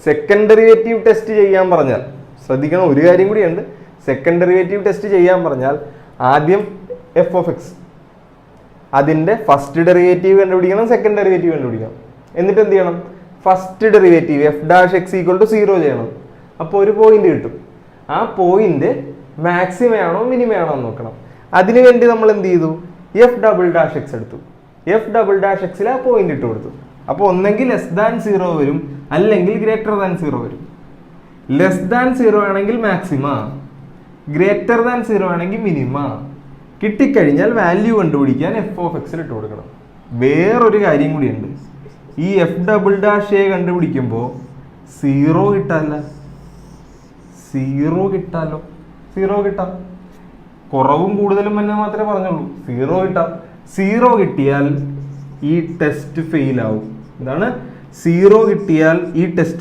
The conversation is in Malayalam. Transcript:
സെക്കൻഡ് ഡെറിവേറ്റീവ് ടെസ്റ്റ് ചെയ്യാൻ പറഞ്ഞാൽ, ശ്രദ്ധിക്കണം ഒരു കാര്യം കൂടിയുണ്ട്, സെക്കൻഡ് ഡെറിവേറ്റീവ് ടെസ്റ്റ് ചെയ്യാൻ പറഞ്ഞാൽ ആദ്യം എഫ് ഓഫ് എക്സ്, അതിൻ്റെ ഫസ്റ്റ് ഡെറിവേറ്റീവ് കണ്ടുപിടിക്കണം, സെക്കൻഡ് ഡെറിവേറ്റീവ് കണ്ടുപിടിക്കണം. എന്നിട്ട് എന്ത് ചെയ്യണം? First derivative f dash x equal to 0 ചെയ്യണം. അപ്പോൾ ഒരു പോയിന്റ് കിട്ടും. ആ പോയിന്റ് മാക്സിമം ആണോ മിനിമം ആണോ എന്ന് നോക്കണം. അതിനുവേണ്ടി നമ്മൾ എന്ത് ചെയ്തു? എഫ് ഡബിൾ ഡാഷ് എക്സ് എടുത്തു. എഫ് ഡബിൾ ഡാഷ് എക്സിൽ ആ പോയിന്റ് ഇട്ട് കൊടുത്തു. അപ്പോൾ ഒന്നെങ്കിൽ ലെസ് ദാൻ 0 വരും, അല്ലെങ്കിൽ ഗ്രേറ്റർ ദാൻ 0 വരും. ലെസ് ദാൻ 0 ആണെങ്കിൽ മാക്സിമ, ഗ്രേറ്റർ ദാൻ 0 ആണെങ്കിൽ മിനിമ. കിട്ടിക്കഴിഞ്ഞാൽ വാല്യൂ കണ്ടുപിടിക്കാൻ എഫ് ഓഫ് എക്സിൽ ഇട്ട് കൊടുക്കണം. വേറൊരു കാര്യം കൂടിയുണ്ട്, ഈ എഫ് ഡബിൾ ഡാഷ് എ കണ്ടുപിടിക്കുമ്പോൾ 0 കിട്ടാല്ല. 0 കിട്ടാലോ? 0 കിട്ടാം. കുറവും കൂടുതലും തന്നെ മാത്രമേ പറഞ്ഞുള്ളൂ. 0 കിട്ടാം. 0 കിട്ടിയാൽ ഈ ടെസ്റ്റ് ഫെയിൽ ആവും. എന്താണ്? 0 കിട്ടിയാൽ ഈ ടെസ്റ്റ്